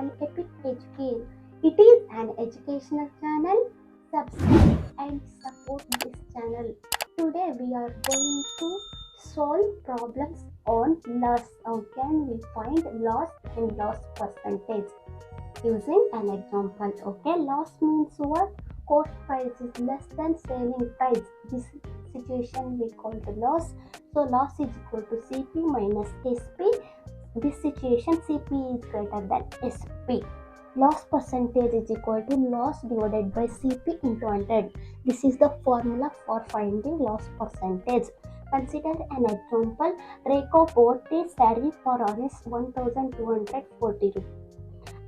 by Educare. It is an educational channel. Subscribe and support this channel. Today we are going to solve problems on loss. How can we find loss and loss percentage? Using an example. Okay, loss means what? Cost price is less than selling price. This situation we call the loss. So loss is equal to CP minus SP. This situation CP is greater than SP. Loss percentage is equal to loss divided by CP into 100. This is the formula for finding loss percentage. Consider an example. Reiko bought a saree for Rs 1240 rupees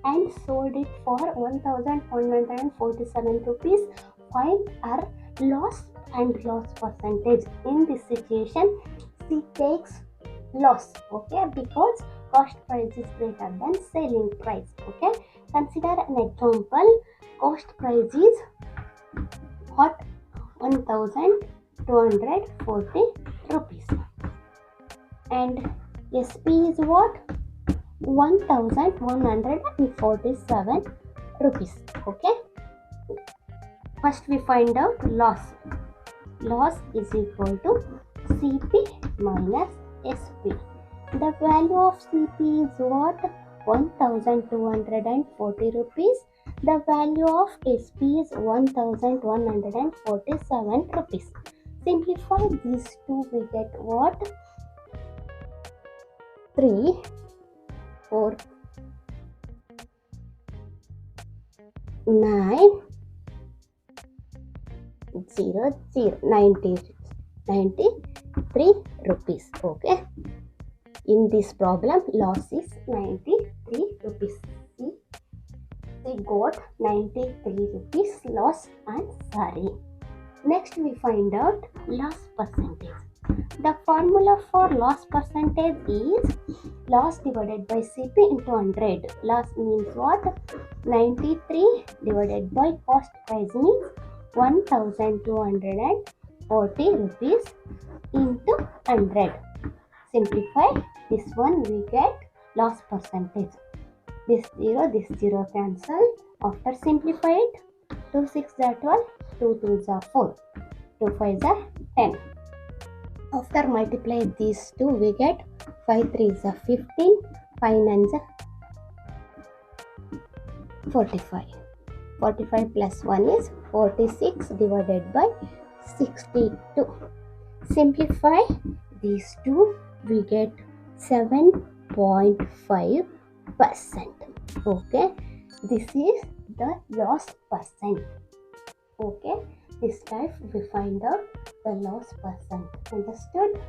and sold it for 1147 rupees. Find her loss and loss percentage. In this situation, she takes loss, okay, because cost price is greater than selling price. Okay, consider an example. Cost price is what? 1240 rupees and SP is what? 1147 rupees. Okay, first we find out loss. Loss is equal to CP minus SP. The value of CP is what? 1240 rupees. The value of SP is 1147 rupees. Simplify these two, we get what? 3, 4, 9, 0, 0, 93 rupees. Okay. In this problem, loss is 93 rupees. See, we got 93 rupees loss and sorry. Next, we find out loss percentage. The formula for loss percentage is loss divided by CP into 100. Loss means what? 93 divided by cost price means 1240 rupees into 100. Simplify this one, we get loss percentage. This 0 cancel. After simplify it, 2 6 are 12, 2 2s are 4, 2 5s are 10. After multiply these two, we get 5 3s are 15, 5 9s are 45. 45 plus 1 is 46 divided by 62. Simplify these two, we get 7.5%. Okay, this is the loss percent. Okay, this type we find out the loss percent. Understood?